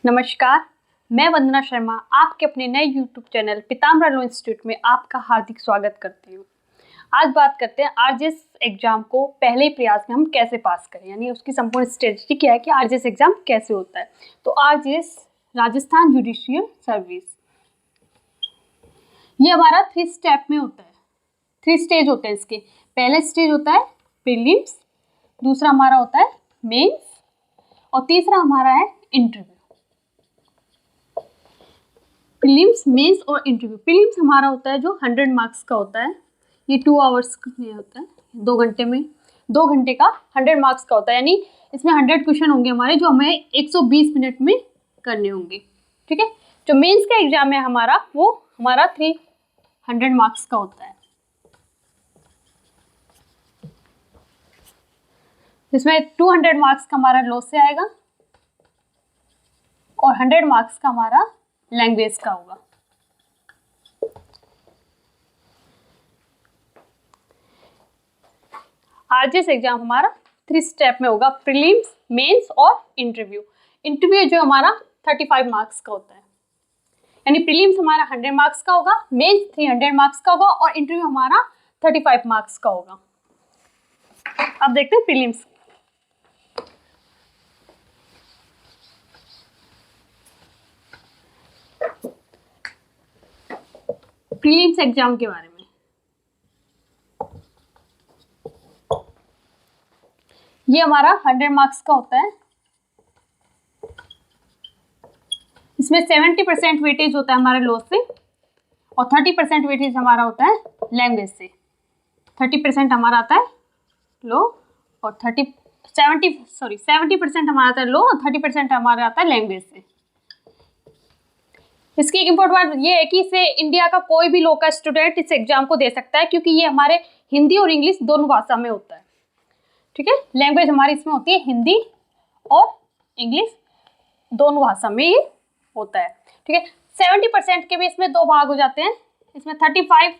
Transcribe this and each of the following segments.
नमस्कार, मैं वंदना शर्मा आपके अपने नए YouTube चैनल पीताम्बर लॉ इंस्टीट्यूट में आपका हार्दिक स्वागत करती हूँ। आज बात करते हैं आरजेएस एग्जाम को पहले ही प्रयास में हम कैसे पास करें, यानी उसकी संपूर्ण स्ट्रेटजी क्या है कि आरजेएस एग्जाम कैसे होता है। तो आरजेएस राजस्थान जुडिशियल सर्विस, ये हमारा 3 स्टेप में होता है, 3 स्टेज होते हैं इसके। पहले स्टेज होता है प्रीलिम्स, दूसरा हमारा होता है मेंस और तीसरा हमारा है इंटरव्यू। प्रीलिम्स, मेंस और इंटरव्यू। प्रीलिम्स हमारा होता है जो 100 मार्क्स का होता है, ये 2 आवर्स में होता है, 2 घंटे में, 2 घंटे का 100 मार्क्स का होता है, यानी इसमें 100 क्वेश्चन होंगे हमारे जो हमें 120 मिनट में करने होंगे। ठीक है, जो मेंस का एग्जाम है हमारा वो हमारा 300 मार्क्स का होता है, जिसमें 200 मार्क्स का हमारा लॉ से आएगा और 100 मार्क्स का हमारा लैंग्वेज का होगा। आरजेएस एग्जाम हमारा 3 स्टेप में होगा, प्रीलिम्स, मेंस और इंटरव्यू। इंटरव्यू जो हमारा 35 मार्क्स का होता है, यानी प्रीलिम्स हमारा 100 मार्क्स का होगा, मेंस 300 मार्क्स का होगा और इंटरव्यू हमारा 35 मार्क्स का होगा। अब देखते हैं प्रीलिम्स। प्रीलिम्स एग्जाम के बारे में, ये हमारा 100 मार्क्स का होता है, इसमें 70% वेटेज होता है हमारे लॉ से और 30% वेटेज हमारा होता है लैंग्वेज से। 30% हमारा आता है लॉ और 70% हमारा आता है लॉ और 30% हमारा आता है लैंग्वेज से। इसकी एक इम्पोर्टेंट बात ये है कि इसे इंडिया का कोई भी लॉ का स्टूडेंट इस एग्जाम को दे सकता है, क्योंकि ये हमारे हिंदी और इंग्लिश दोनों भाषा में होता है। ठीक है, लैंग्वेज हमारी इसमें होती है हिंदी और इंग्लिश दोनों भाषा में ये होता है। ठीक है, 70% के भी इसमें 2 भाग हो जाते हैं। इसमें 35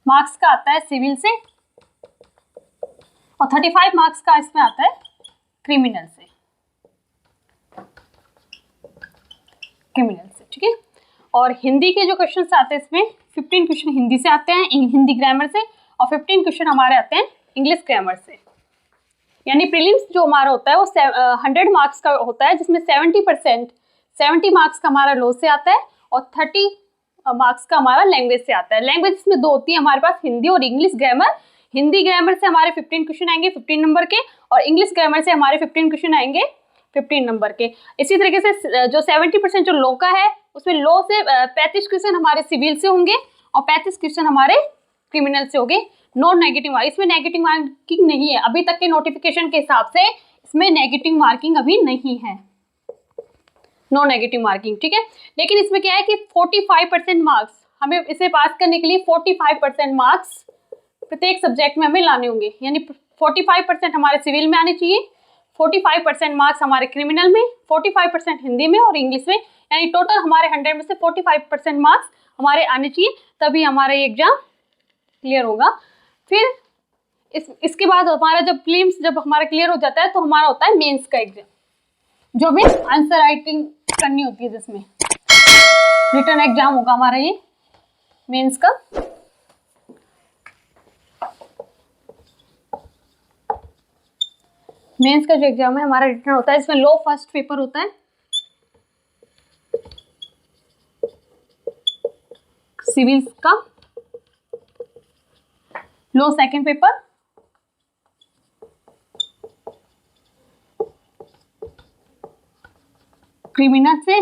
मार्क्स का आता है सिविल से और 35 मार्क्स का इसमें आता है क्रिमिनल से। ठीक है, और हिंदी के जो क्वेश्चन आते हैं इसमें 15 क्वेश्चन हिंदी से आते हैं, हिंदी ग्रामर से, और 15 क्वेश्चन हमारे आते हैं इंग्लिश ग्रामर से। यानी प्रीलिम्स जो हमारा होता है वो 100 मार्क्स का होता है, जिसमें 70 मार्क्स का हमारा लॉ से आता है और 30 मार्क्स का हमारा लैंग्वेज से आता है। लैंग्वेज इसमें 2 होती है हमारे पास, हिंदी और इंग्लिश ग्रामर। हिंदी ग्रामर से हमारे 15 क्वेश्चन आएंगे 15 नंबर के, और इंग्लिश ग्रामर से हमारे 15 क्वेश्चन आएंगे 15 नंबर के। इसी तरीके से जो 70% जो लॉ का है उसमें लॉ से 35 क्वेश्चन हमारे सिविल से होंगे और 35 क्वेश्चन हमारे क्रिमिनल से होंगे। नॉन नेगेटिव मार्किंग, इसमें नेगेटिव मार्किंग नहीं है अभी तक के नोटिफिकेशन के हिसाब से, इसमें नेगेटिव मार्किंग अभी नहीं है, नो नेगेटिव मार्किंग। ठीक है, लेकिन इसमें क्या है कि 45% मार्क्स हमें इसे पास करने के लिए 45% मार्क्स प्रत्येक सब्जेक्ट में हमें लाने होंगे, यानी 45% हमारे सिविल में आने चाहिए, 45% मार्क्स हमारे क्रिमिनल में, 45% हिंदी में और इंग्लिश में, यानी टोटल हमारे 100 में से 45% मार्क्स हमारे आने चाहिए, तभी हमारा ये एग्जाम क्लियर होगा। फिर इसके बाद हमारा जब प्रीलिम्स जब हमारा क्लियर हो जाता है तो हमारा होता है मेंस का एग्जाम, जो भी आंसर राइटिंग करनी होती है, जिसमें रिटन एग्जाम होगा हमारा ये मेंस का। मेंस का जो एग्जाम है हमारा रिटन होता है, इसमें लॉ फर्स्ट पेपर होता है, सिविल का लॉ सेकंड पेपर, क्रिमिनल से,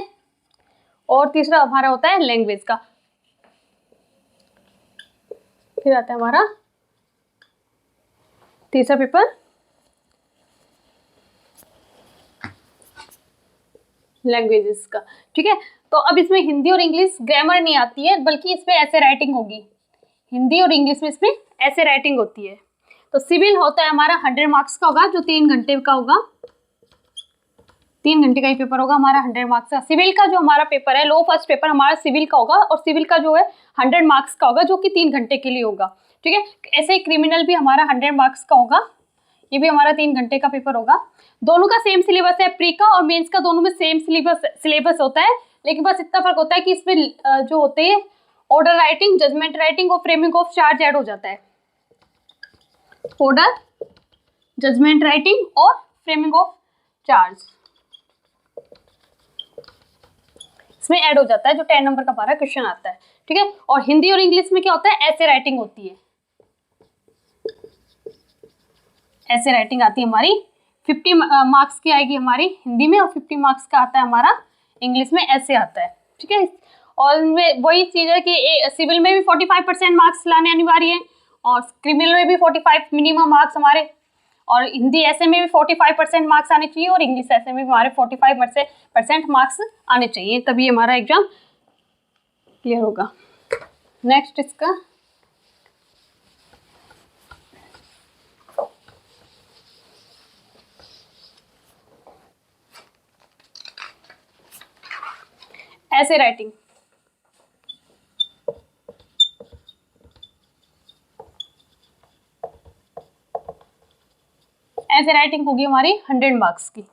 और तीसरा हमारा होता है लैंग्वेज का। फिर आता है हमारा तीसरा पेपर लैंग्वेजेस का। ठीक है, तो अब इसमें हिंदी और इंग्लिश ग्रामर नहीं आती है, बल्कि इसमें ऐसे राइटिंग होगी, हिंदी और इंग्लिश में इसमें ऐसे राइटिंग होती है। तो सिविल होता है हमारा 100 मार्क्स का होगा, जो 3 घंटे का होगा, 3 घंटे का ही पेपर होगा हमारा 100 मार्क्स का। सिविल का जो हमारा पेपर है, लॉ फर्स्ट पेपर हमारा सिविल का होगा, और सिविल का जो है 100 मार्क्स का होगा, जो कि 3 घंटे के लिए होगा। ठीक है, ऐसे ही क्रिमिनल भी हमारा 100 मार्क्स का होगा, ये भी हमारा 3 घंटे का पेपर होगा। दोनों का सेम सिलेबस है, प्री का और मेंस का दोनों में सेम सिलेबस होता है, लेकिन बस इतना फर्क होता है कि इसमें जो होते हैं ऑर्डर राइटिंग, जजमेंट राइटिंग और फ्रेमिंग ऑफ चार्ज ऐड हो जाता है। ऑर्डर, जजमेंट राइटिंग और फ्रेमिंग ऑफ चार्ज इसमें ऐड हो जाता है, जो 10 नंबर का हमारा क्वेश्चन आता है, ठीक है। और हिंदी और इंग्लिश में क्या होता है, ऐसे राइटिंग होती है, ऐसे राइटिंग आती है हमारी 50 मार्क्स की आएगी हमारी हिंदी में, और 50 मार्क्स का आता है हमारा इंग्लिश में, ऐसे आता है, ठीक है। और वही चीज़ है कि सिविल में भी 45% मार्क्स लाने अनिवार्य है, और क्रिमिनल में भी 45 मिनिमम मार्क्स हमारे, और हिंदी ऐसे में भी 45% मार्क्स आने चाहिए, और इंग्लिश ऐसे में भी हमारे 45% मार्क्स आने चाहिए, तभी हमारा एग्जाम क्लियर होगा। नेक्स्ट इसका ऐसे राइटिंग, ऐसे राइटिंग होगी हमारी 100 मार्क्स की,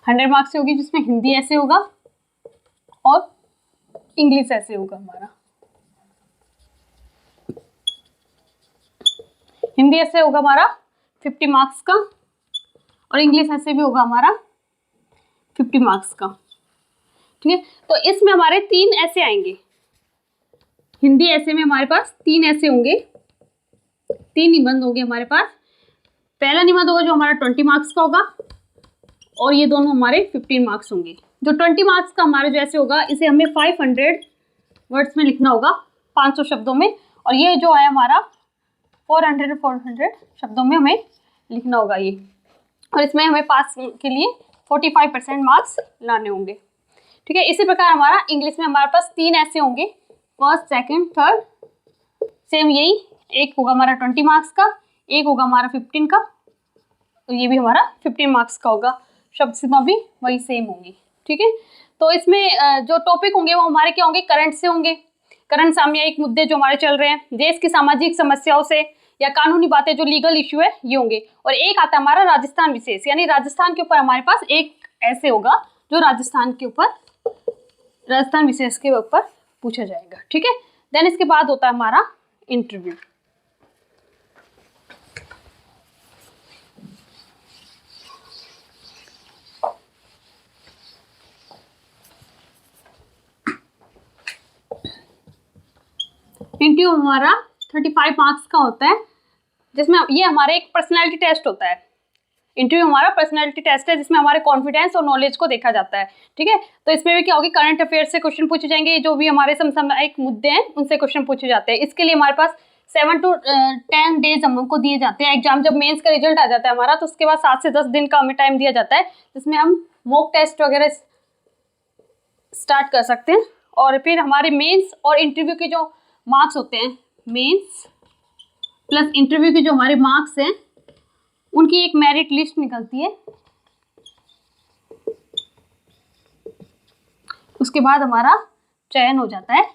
100 मार्क्स होगी, जिसमें हिंदी ऐसे होगा और इंग्लिश ऐसे होगा हमारा। हिंदी ऐसे होगा हमारा 50 मार्क्स का, और इंग्लिश ऐसे भी होगा हमारा 50 मार्क्स का, ठीक है। तो इसमें हमारे 3 ऐसे आएंगे, हिंदी ऐसे में हमारे पास 3 ऐसे होंगे, 3 निबंध होंगे हमारे पास। पहला निबंध होगा जो हमारा 20 मार्क्स का होगा, और ये दोनों हमारे 15 मार्क्स होंगे। जो 20 मार्क्स का हमारा जो ऐसे होगा, इसे हमें 500 वर्ड्स में लिखना होगा, 500 शब्दों में, और ये जो है हमारा 400 शब्दों में हमें लिखना होगा ये, और इसमें हमें पास के लिए 45% मार्क्स लाने होंगे, ठीक है। इसी प्रकार हमारा इंग्लिश में हमारे पास 3 ऐसे होंगे, फर्स्ट, सेकंड, थर्ड, सेम यही, एक होगा हमारा 20 मार्क्स का, एक होगा हमारा 15 का, तो ये भी हमारा 15 मार्क्स का होगा। शब्द सीमा भी वही सेम होंगी, ठीक है। तो इसमें जो टॉपिक होंगे वो हमारे क्या होंगे, करंट से होंगे, करंट सामयिक मुद्दे जो हमारे चल रहे हैं, देश की सामाजिक समस्याओं से, या कानूनी बातें जो लीगल इश्यू है ये होंगे। और एक आता है हमारा राजस्थान विशेष, यानी राजस्थान के ऊपर हमारे पास एक ऐसे होगा जो राजस्थान विशेष के ऊपर पूछा जाएगा, ठीक है। देन इसके बाद होता है हमारा इंटरव्यू। इंटरव्यू हमारा 35 मार्क्स का होता है, जिसमें ये हमारे एक पर्सनैलिटी टेस्ट होता है। इंटरव्यू हमारा पर्सनैलिटी टेस्ट है, जिसमें हमारे कॉन्फिडेंस और नॉलेज को देखा जाता है, ठीक है। तो इसमें भी क्या होगी, करंट अफेयर्स से क्वेश्चन पूछे जाएंगे, जो भी हमारे समसामयिक मुद्दे हैं उनसे क्वेश्चन पूछे जाते हैं। इसके लिए हमारे पास 7 to 10 डेज हमको दिए जाते हैं। एग्जाम जब मेंस का रिजल्ट आ जाता है हमारा, तो उसके बाद 7 से 10 दिन का हमें टाइम दिया जाता है, जिसमें हम मॉक टेस्ट वगैरह स्टार्ट कर सकते हैं। और फिर हमारे मेंस और इंटरव्यू के जो मार्क्स होते हैं, मेंस प्लस इंटरव्यू के जो हमारे मार्क्स हैं, उनकी एक मेरिट लिस्ट निकलती है। उसके बाद हमारा चयन हो जाता है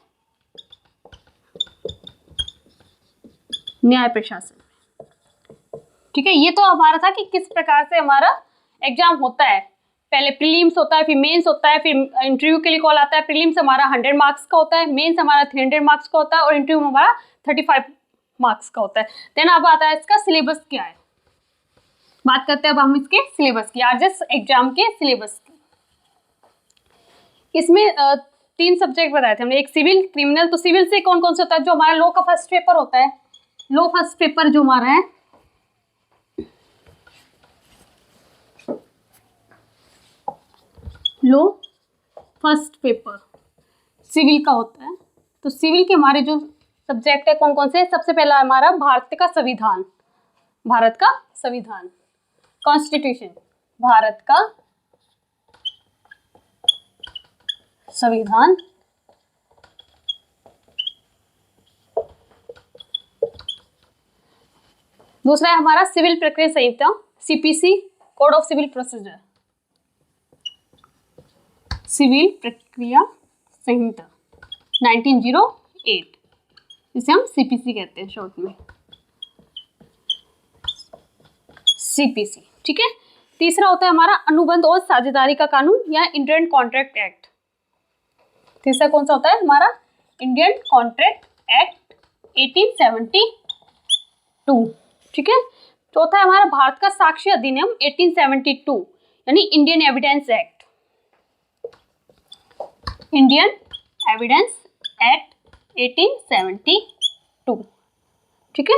न्याय प्रशासन, ठीक है। ये तो हमारा था कि किस प्रकार से हमारा एग्जाम होता है। पहले प्रीलिम्स होता है, फिर मेंस होता है, फिर इंटरव्यू के लिए कॉल आता है। प्रीलिम्स हमारा 100 मार्क्स का होता है, मेंस हमारा 300 मार्क्स का होता है, और इंटरव्यू हमारा 35 मार्क्स का होता है। देन अब आता है इसका सिलेबस क्या है। बात करते हैं अब हम इसके सिलेबस की, आरजेएस एग्जाम के सिलेबस की। इसमें 3 सब्जेक्ट बताए थे हमने, एक सिविल, क्रिमिनल। तो सिविल से कौन कौन से होता है, जो हमारा लॉ का फर्स्ट पेपर होता है, लॉ फर्स्ट पेपर जो हमारा है, लॉ फर्स्ट पेपर सिविल का होता है। तो सिविल के हमारे जो सब्जेक्ट है कौन कौन से, सबसे पहला हमारा भारत का संविधान, भारत का संविधान, कॉन्स्टिट्यूशन, भारत का संविधान। दूसरा है हमारा सिविल प्रक्रिया संहिता, CPC, code of civil procedure, civil प्रक्रिया संहिता 1908, इसे हम सीपीसी कहते हैं शॉर्ट में। CPC, ठीक है। तीसरा होता है हमारा अनुबंध और साझेदारी का कानून या इंडियन कॉन्ट्रैक्ट एक्ट। तीसरा कौन सा होता है हमारा? इंडियन कॉन्ट्रैक्ट एक्ट 1872, ठीक है। चौथा है हमारा भारत का साक्ष्य अधिनियम 1872 यानी Indian evidence act. Indian evidence act 1872, ठीक है।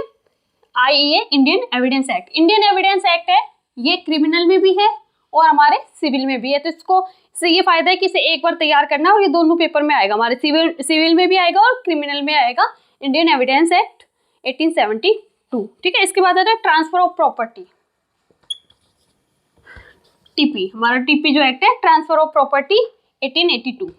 IEA Indian evidence act. Indian evidence act है ये क्रिमिनल में भी है और हमारे सिविल में भी है, तो इससे ये फायदा है कि इसे एक बार तैयार करना और ये दोनों पेपर में आएगा, हमारे सिविल में भी आएगा और क्रिमिनल में आएगा। इंडियन एविडेंस एक्ट 1872, ठीक है। इसके बाद आता है ट्रांसफर ऑफ प्रॉपर्टी, TP। हमारा TP जो एक्ट है ट्रांसफर ऑफ प्रॉपर्टी 1882।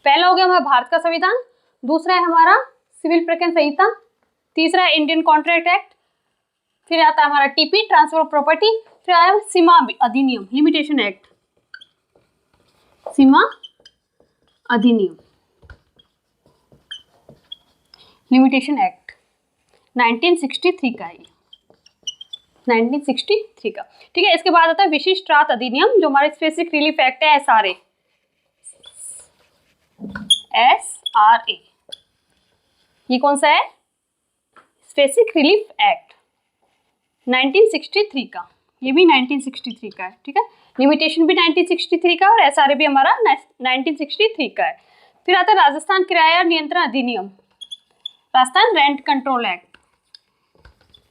पहला हो गया हमारा भारत का संविधान, दूसरा है हमारा सिविल प्रकरण संहिता, तीसरा है इंडियन कॉन्ट्रैक्ट एक्ट, फिर आता है हमारा TP ट्रांसफर ऑफ प्रॉपर्टी, फिर आया सीमा अधिनियम लिमिटेशन एक्ट, सीमा अधिनियम लिमिटेशन एक्ट 1963 का है, 1963 का, ठीक है। इसके बाद आता है विशिष्ट राहत अधिनियम जो हमारे स्पेसिफिक रिलीफ एक्ट है, SRA। ये कौन सा है? स्पेसिफिक रिलीफ एक्ट 1963 का, ये भी 1963 का है, ठीक है। लिमिटेशन भी 1963 का और SRA भी हमारा 1963 का है। फिर आता है राजस्थान किराया नियंत्रण अधिनियम, Rajasthan rent control act,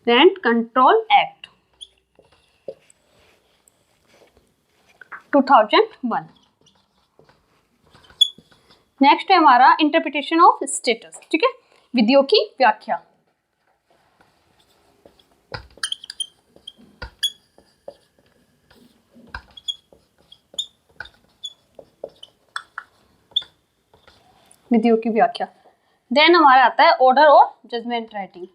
rent control act 2001। Next है हमारा इंटरप्रिटेशन ऑफ स्टेटस, ठीक है, विधियों की व्याख्या। विधियों की व्याख्या। देन हमारा आता है ऑर्डर और जजमेंट राइटिंग।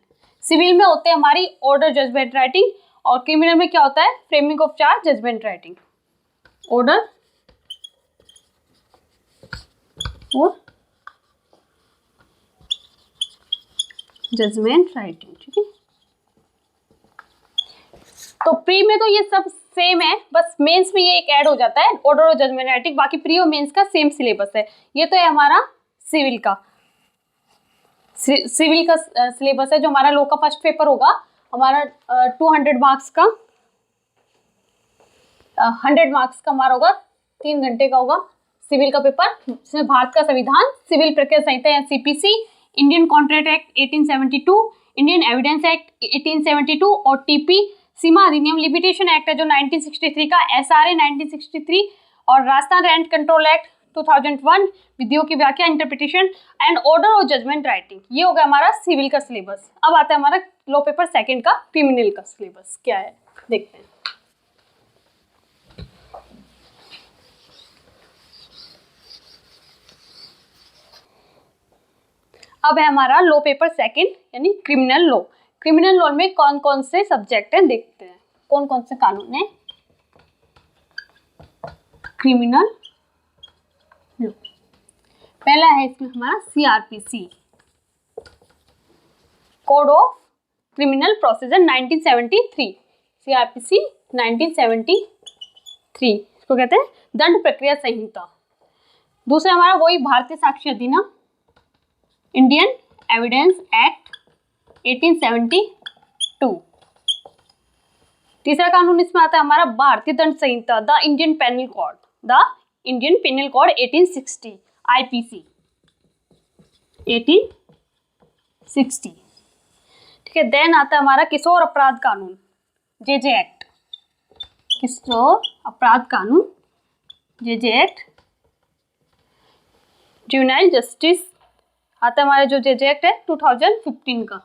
सिविल में होते हैं हमारी ऑर्डर जजमेंट राइटिंग और क्रिमिनल में क्या होता है? Framing of charge judgment writing. Order और जजमेंट राइटिंग, ठीक है। तो प्री में तो ये सब सेम है, बस मेंस में ये एक ऐड हो जाता है ऑर्डर और जजमेंट राइटिंग, बाकी प्री और मेंस का सेम सिलेबस है। ये तो है हमारा सिविल का सिलेबस है, जो हमारा लॉ का फर्स्ट पेपर होगा हमारा 200 मार्क्स का, 100 मार्क्स का हमारा होगा, 3 घंटे का होगा सिविल का पेपर, जिसमें भारत का संविधान, सिविल प्रक्रिया संहिता या CPC, Indian contract act 1872, Indian evidence act 1872 और TP सीमा अधिनियम लिमिटेशन एक्ट है जो 1963 का, SRA 1963 और राजस्थान रेंट कंट्रोल एक्ट 2001, विधियों की व्याख्या, इंटरप्रिटेशन एंड ऑर्डर और जजमेंट राइटिंग। ये हो गया हमारा सिविल का सिलेबस। अब आता है हमारा लॉ पेपर सेकंड का, क्रिमिनल का सिलेबस क्या है, देखते हैं। अब है हमारा लॉ पेपर सेकंड यानी क्रिमिनल लॉ। क्रिमिनल लॉ में कौन कौन से सब्जेक्ट हैं देखते हैं, कौन कौन से कानून है क्रिमिनल लॉ। पहला है इसमें हमारा CRPC, code of criminal procedure 1973, CRPC 1973 इसको कहते हैं दंड प्रक्रिया संहिता। दूसरा हमारा वही भारतीय साक्ष्य अधिनियम, इंडियन एविडेंस एक्ट 1872। तीसरा कानून इसमें आता है हमारा भारतीय दंड संहिता, the Indian penal code, the Indian penal code 1860, IPC 1860, ठीक है। देन आता है हमारा किशोर अपराध कानून, JJ एक्ट, किशोर अपराध कानून JJ एक्ट। जुवेनाइल जस्टिस आता है हमारा जो JJ एक्ट है 2015 का।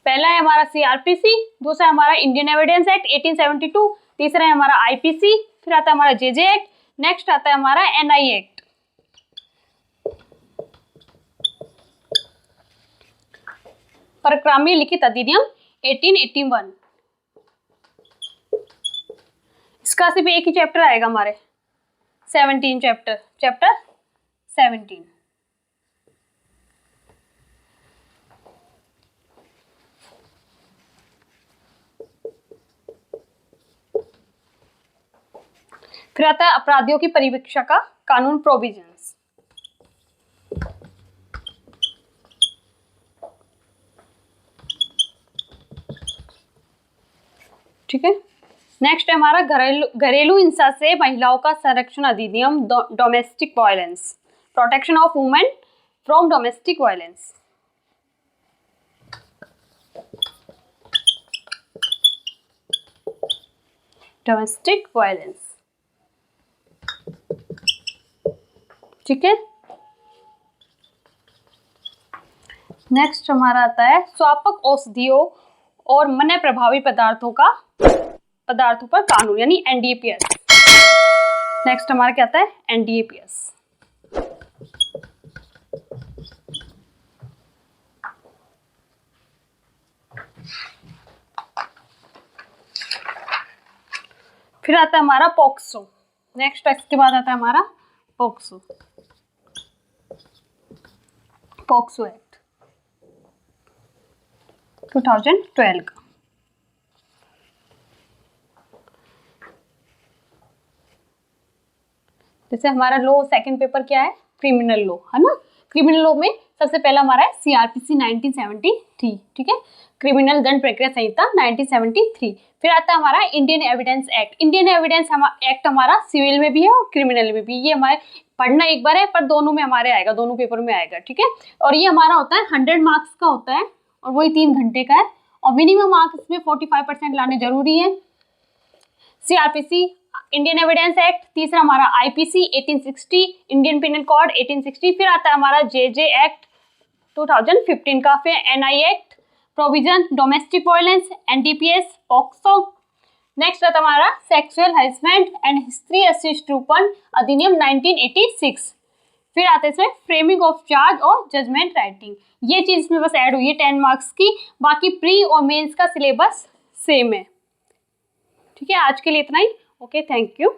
पहला है हमारा CRPC, दूसरा है हमारा इंडियन एविडेंस एक्ट 1872, तीसरा है हमारा IPC, फिर आता है हमारा JJ एक्ट, नेक्स्ट आता है हमारा NI एक्ट। परक्राम्य लिखित अधिनियम 1881, इसका सिर्फ एक ही चैप्टर आएगा हमारे 17 चैप्टर 17। फिर आता है अपराधियों की परिवीक्षा का कानून, प्रोविजंस। ठीक है, नेक्स्ट है हमारा घरेलू हिंसा से महिलाओं का संरक्षण अधिनियम, domestic violence, protection of women from domestic violence. Domestic violence, ठीक है। नेक्स्ट हमारा आता है स्वापक औषधियों और मन्य प्रभावी पदार्थों पर कानून, यानी एनडीपीएस। नेक्स्ट हमारा क्या आता है, एनडीपीएस। फिर आता है हमारा पॉक्सो। नेक्स्ट इसके बाद आता है हमारा पॉक्सो एक्ट 2012 का। जैसे हमारा लॉ सेकंड पेपर क्या है, क्रिमिनल लॉ, है ना। क्रिमिनल लॉ में सबसे पहला हमारा है सीआरपीसी 1973, ठीक है, क्रिमिनल दंड प्रक्रिया संहिता 1973। फिर आता है हमारा Indian evidence act. Indian evidence act हमारा सिविल में भी है और क्रिमिनल में भी। ये हमारे पढ़ना एक बार है, पर दोनों में हमारे आएगा, दोनों पेपर में आएगा, ठीक है। और ये हमारा होता है 100 मार्क्स का होता है और वही 3 घंटे का है, और मिनिमम मार्क्स इसमें 45% लाने जरूरी है। CrPC, Indian evidence act. तीसरा हमारा आईपीसी 1860, इंडियन पिनल कोड 1860। फिर आता है हमारा जेजे एक्ट 2015 का। फिर NI act, provision domestic violence, NDPS, POCSO. Next आता है हमारा सेक्सुअल हैरेसमेंट एंड स्त्री अशिष्टरूपण अधिनियम 1986। फिर आते हैं इसमें फ्रेमिंग ऑफ चार्ज और जजमेंट राइटिंग। ये चीज इसमें बस ऐड हुई है 10 मार्क्स की, बाकी प्री और मेंस का सिलेबस सेम है, ठीक है। आज के लिए इतना ही, ओके, थैंक यू।